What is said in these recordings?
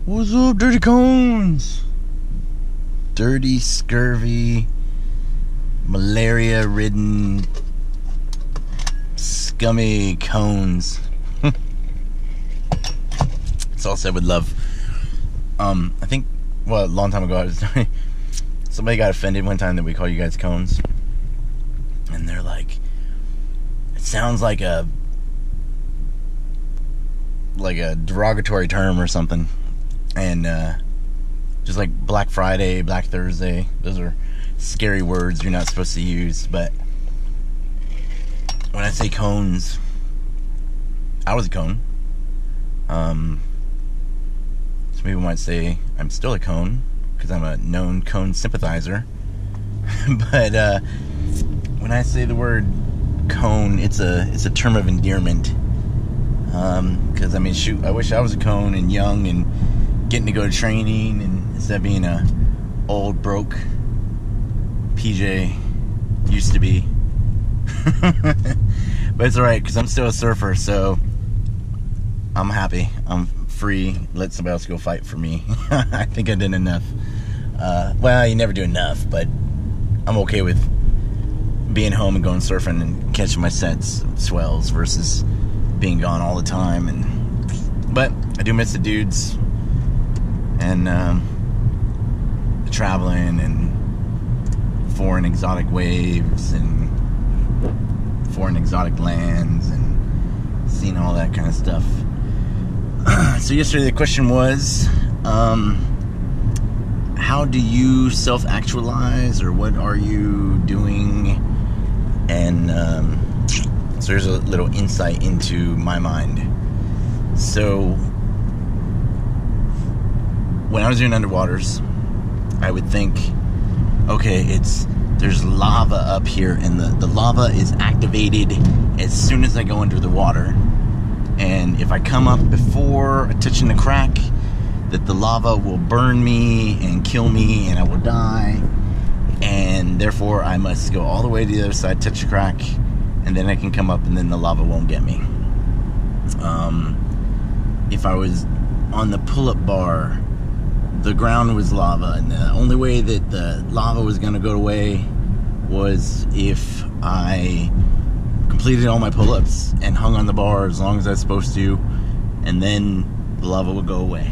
What's up, dirty cones? Dirty, scurvy, malaria-ridden, scummy cones. It's all said with love. I think, a long time ago, somebody got offended one time that we call you guys cones. And they're like, it sounds like a derogatory term or something. And just like Black Friday, Black Thursday, those are scary words you're not supposed to use. But when I say cones, I was a cone. Some people might say I'm still a cone because I'm a known cone sympathizer. But when I say the word cone, it's a term of endearment. Because I mean, shoot, I wish I was a cone and young and getting to go to training, and instead of being a old broke PJ used to be. But it's alright because I'm still a surfer, so I'm happy. I'm free. Let somebody else go fight for me. I think I did enough. Well, you never do enough, but I'm okay with being home and going surfing and catching my sets of swells versus being gone all the time. But I do miss the dudes and the traveling and foreign exotic waves and foreign exotic lands and seeing all that kind of stuff. So yesterday the question was, how do you self-actualize, or what are you doing? And so here's a little insight into my mind. So when I was doing underwaters, I would think, okay, there's lava up here, and the lava is activated as soon as I go under the water. And if I come up before touching the crack, that the lava will burn me and kill me and I will die. And therefore I must go all the way to the other side, touch the crack, and then I can come up and then the lava won't get me. If I was on the pull-up bar, the ground was lava, and the only way that the lava was going to go away was if I completed all my pull-ups and hung on the bar as long as I was supposed to, and then the lava would go away.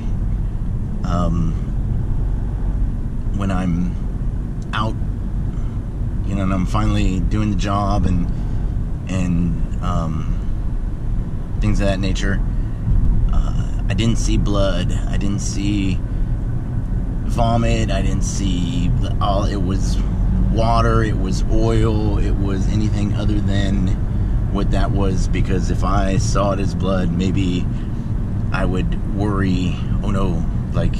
When I'm out, and I'm finally doing the job and things of that nature, I didn't see blood, I didn't see vomit, I didn't see it was water, it was oil, it was anything other than what that was, because if I saw it as blood, maybe I would worry, oh no, like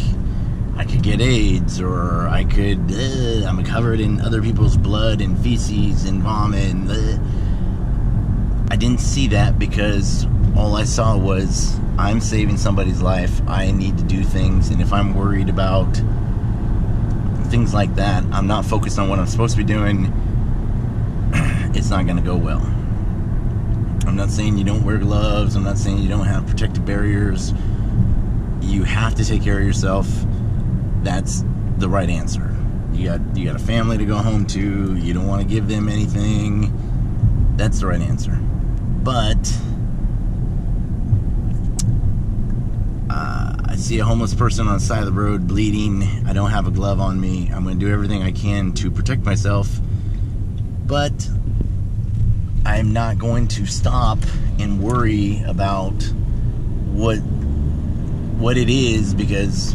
I could get AIDS, or I could, I'm covered in other people's blood and feces and vomit, and I didn't see that because all I saw was, I'm saving somebody's life, I need to do things, and if I'm worried about things like that, I'm not focused on what I'm supposed to be doing, it's not going to go well. I'm not saying you don't wear gloves, I'm not saying you don't have protective barriers. You have to take care of yourself. That's the right answer. You got a family to go home to, you don't want to give them anything. That's the right answer. But I see a homeless person on the side of the road bleeding, I don't have a glove on me, I'm going to do everything I can to protect myself, but I'm not going to stop and worry about what it is, because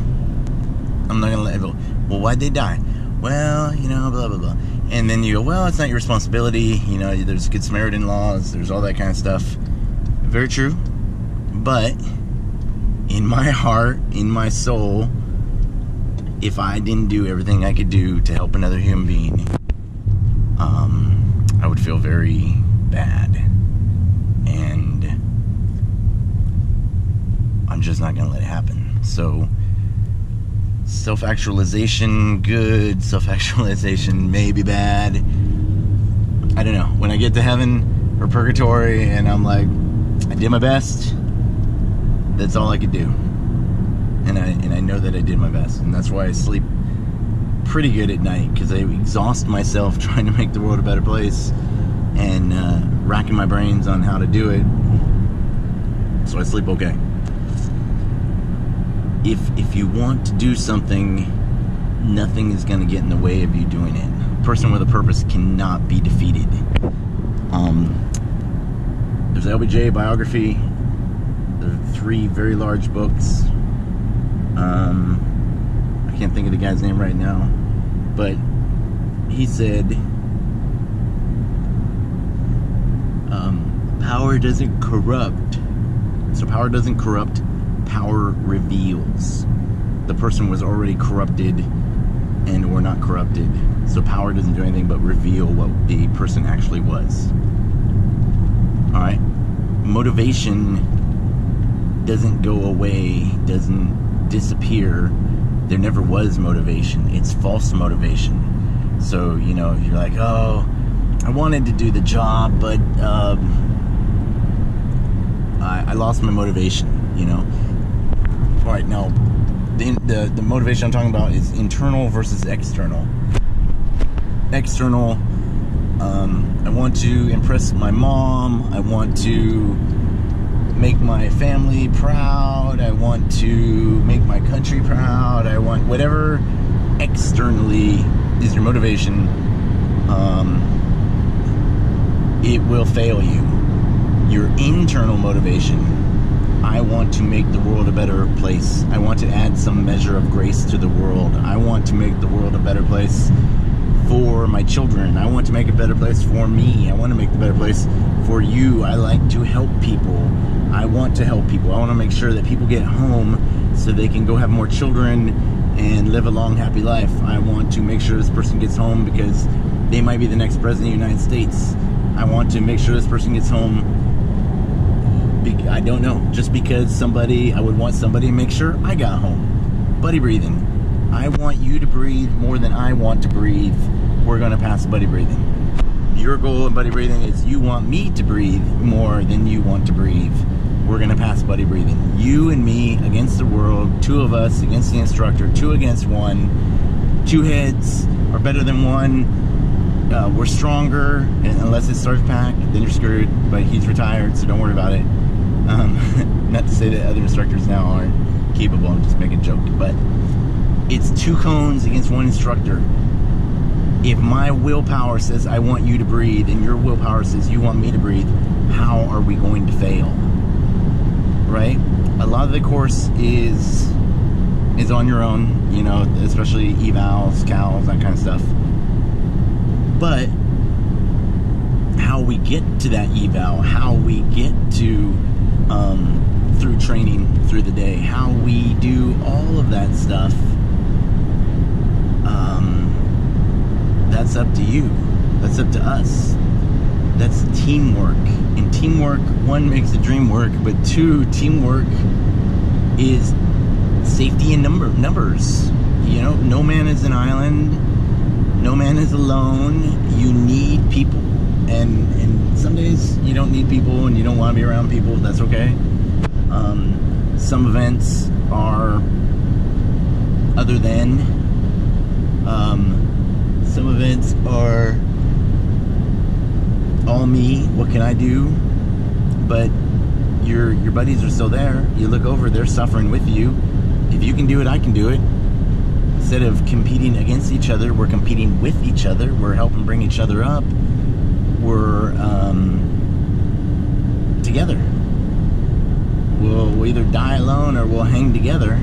I'm not going to let it go, well, why'd they die? Well, blah, blah, blah. And then you go, well, it's not your responsibility, there's Good Samaritan laws, there's all that kind of stuff. Very true. But in my heart, in my soul, if I didn't do everything I could do to help another human being, I would feel very bad. And I'm just not going to let it happen. So, self-actualization, good. Self-actualization, maybe bad. I don't know. When I get to heaven or purgatory and I'm like, I did my best, that's all I could do. And and I know that I did my best, and that's why I sleep pretty good at night, because I exhaust myself trying to make the world a better place and racking my brains on how to do it, so I sleep okay. If you want to do something, nothing is going to get in the way of you doing it. A person with a purpose cannot be defeated. There's an LBJ biography. There are 3 very large books. I can't think of the guy's name right now, but he said, power doesn't corrupt. So power doesn't corrupt, power reveals. The person was already corrupted and or not corrupted. So power doesn't do anything but reveal what the person actually was. Alright? Motivation doesn't go away, doesn't disappear. There never was motivation. It's false motivation. So, you know, you're like, oh, I wanted to do the job, but I lost my motivation, you know? Alright, now, the motivation I'm talking about is internal versus external. External, I want to impress my mom, I want to make my family proud, I want to make my country proud, I want whatever externally is your motivation, it will fail you. Your internal motivation, I want to make the world a better place. I want to add some measure of grace to the world. I want to make the world a better place for my children. I want to make a better place for me. I want to make the better place for you. I like to help people. I want to help people. I want to make sure that people get home so they can go have more children and live a long, happy life. I want to make sure this person gets home because they might be the next president of the United States. I want to make sure this person gets home, I don't know, just because I would want somebody to make sure I got home. Buddy breathing. I want you to breathe more than I want to breathe. We're going to pass buddy breathing. Your goal in buddy breathing is you want me to breathe more than you want to breathe. We're going to pass buddy breathing. You and me against the world, 2 of us against the instructor, 2 against 1. 2 heads are better than 1. We're stronger, and unless it starts pack, then you're screwed, but he's retired, so don't worry about it. Not to say that other instructors now aren't capable, I'm just making a joke, but it's 2 cones against 1 instructor. If my willpower says I want you to breathe and your willpower says you want me to breathe, how are we going to fail? Right? A lot of the course is on your own, you know, especially evals, cals, that kind of stuff. But how we get to that eval, how we get to through training through the day, how we do all of that stuff, that's up to you. That's up to us. That's teamwork. In teamwork, 1 makes the dream work, but 2, teamwork is safety in numbers. You know, no man is an island. No man is alone. You need people. And some days you don't need people and you don't want to be around people. That's okay. Some events are other than. Some events are all me. What can I do? But your buddies are still there. You look over, they're suffering with you. If you can do it, I can do it. Instead of competing against each other, we're competing with each other. We're helping bring each other up. We're together. We'll either die alone or we'll hang together.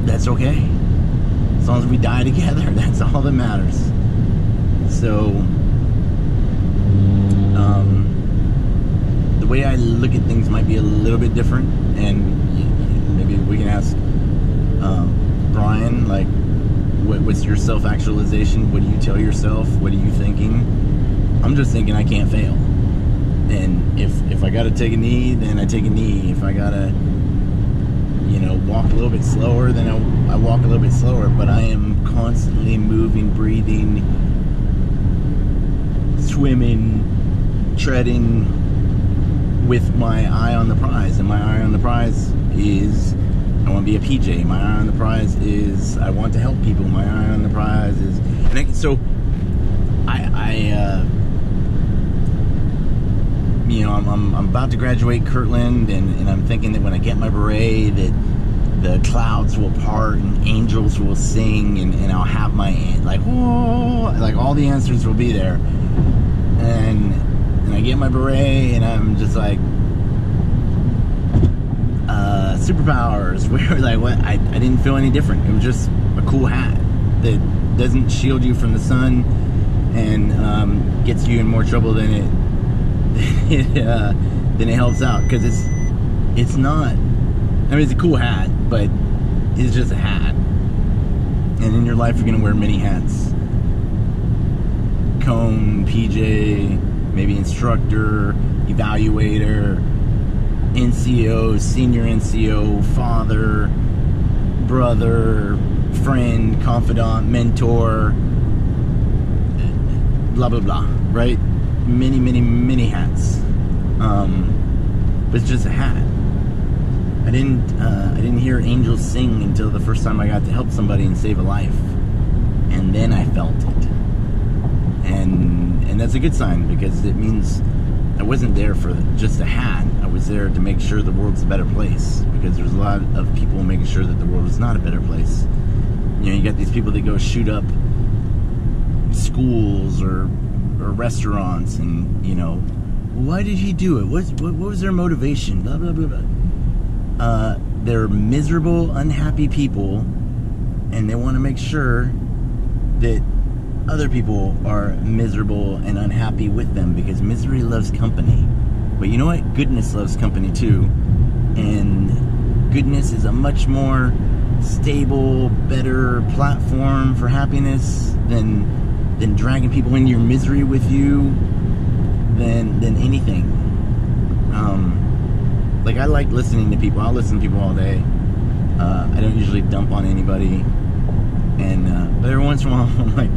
That's okay. As long as we die together, that's all that matters. So, the way I look at things might be a little bit different, and maybe we can ask Brian, like, what's your self-actualization? What do you tell yourself? What are you thinking? I'm just thinking I can't fail. And if I gotta take a knee, then I take a knee. If I gotta, you know, walk a little bit slower, then I walk a little bit slower. But I am constantly moving, breathing, swimming, treading with my eye on the prize. And my eye on the prize is I want want to be a PJ. My eye on the prize is I want to help people. My eye on the prize is, I'm about to graduate Kirtland, and I'm thinking that when I get my beret, that the clouds will part and angels will sing, and I'll have my, like, whoa, like all the answers will be there. And I get my beret, and I'm just like, superpowers. Where, like, what? I didn't feel any different. It was just a cool hat that doesn't shield you from the sun and gets you in more trouble than it helps out, because it's not. I mean, it's a cool hat, but it's just a hat. And in your life, you're gonna wear many hats: cone, PJ, maybe instructor, evaluator, NCO, senior NCO, father, brother, friend, confidant, mentor, blah blah blah, right? Many hats. But it's just a hat. I didn't hear angels sing until the first time I got to help somebody and save a life, and then I felt it, and that's a good sign, because it means I wasn't there for just a hat. I was there to make sure the world's a better place, because there's a lot of people making sure that the world is not a better place. You got these people that go shoot up schools or restaurants, and why did he do it? What was their motivation? Blah blah blah blah. They're miserable, unhappy people, and they want to make sure that other people are miserable and unhappy with them, because misery loves company. But you know what? Goodness loves company too. And goodness is a much more stable, better platform for happiness than dragging people into your misery with you than anything. Like, I like listening to people. I'll listen to people all day. I don't usually dump on anybody. And but every once in a while, I'm like,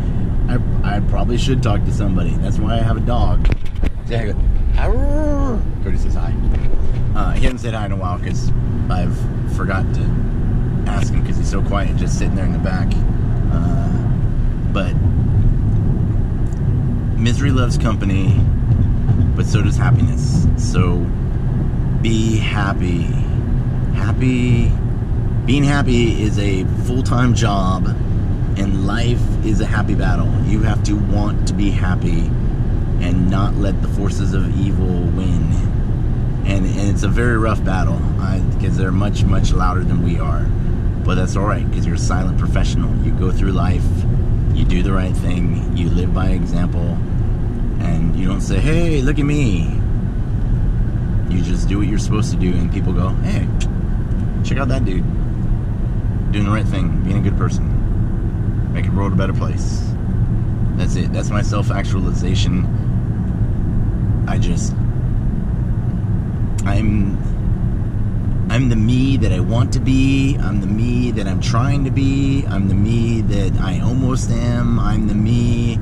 I probably should talk to somebody. That's why I have a dog. See, I go, "Arr!" Cody says hi. He hasn't said hi in a while because I've forgot to ask him, because he's so quiet, just sitting there in the back. But misery loves company, but so does happiness. So be happy. Being happy is a full-time job, and life is a happy battle. You have to want to be happy and not let the forces of evil win. And it's a very rough battle, because they're much, much louder than we are. But that's alright, because you're a silent professional. You go through life, you do the right thing, you live by example, and you don't say, "Hey, look at me." You just do what you're supposed to do, and people go, "Hey, check out that dude. Doing the right thing, being a good person, making the world a better place." That's it. That's my self-actualization. I'm the me that I want to be. I'm the me that I'm trying to be. I'm the me that I almost am. I'm the me.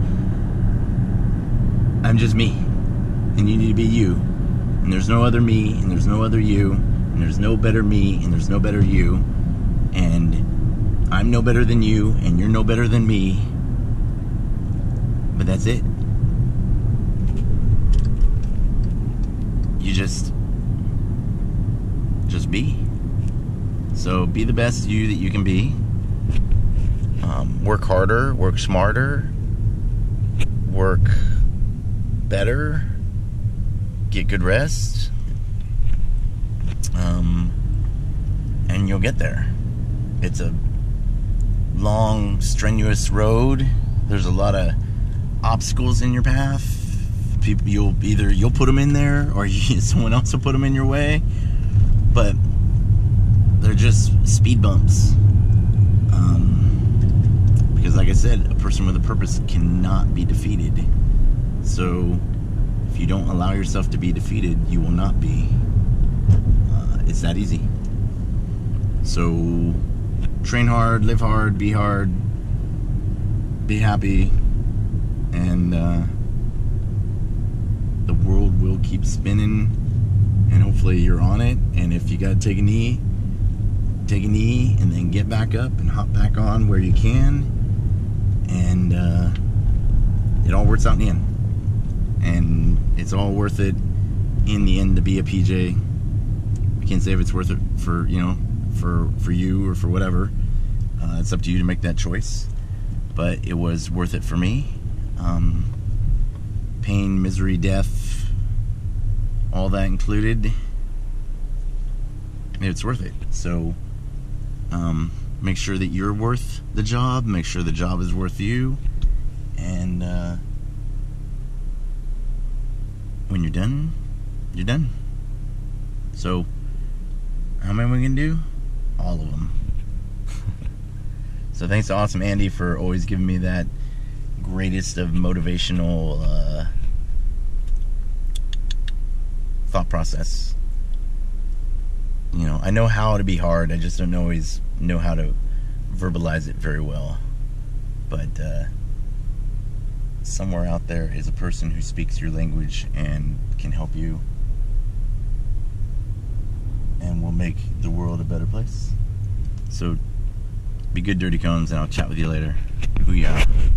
I'm just me. And you need to be you. And there's no other me, and there's no other you, and there's no better me, and there's no better you. And I'm no better than you, and you're no better than me. But that's it. You just be. So be the best you that you can be. Work harder, work smarter, work better, get good rest, and you'll get there. It's a long, strenuous road. There's a lot of obstacles in your path. People, you'll put them in there, or someone else will put them in your way. But they're just speed bumps. Because, like I said, a person with a purpose cannot be defeated. So if you don't allow yourself to be defeated, you will not be. It's that easy. So train hard, live hard, be happy, and the world will keep spinning, and hopefully you're on it. And if you gotta take a knee take a knee, and then get back up and hop back on where you can, and it all works out in the end. And it's all worth it in the end to be a PJ. I can't say if it's worth it for you or for whatever. It's up to you to make that choice. But it was worth it for me. Pain, misery, death, all that included. It's worth it. So make sure that you're worth the job. Make sure the job is worth you. And when you're done, you're done. So how many are we going to do? All of them. So thanks to Awesome Andy for always giving me that greatest of motivational thought process. You know, I know how to be hard, I just don't always know how to verbalize it very well. But somewhere out there is a person who speaks your language and can help you, and will make the world a better place. So be good, Dirty Cones, and I'll chat with you later. Booyah.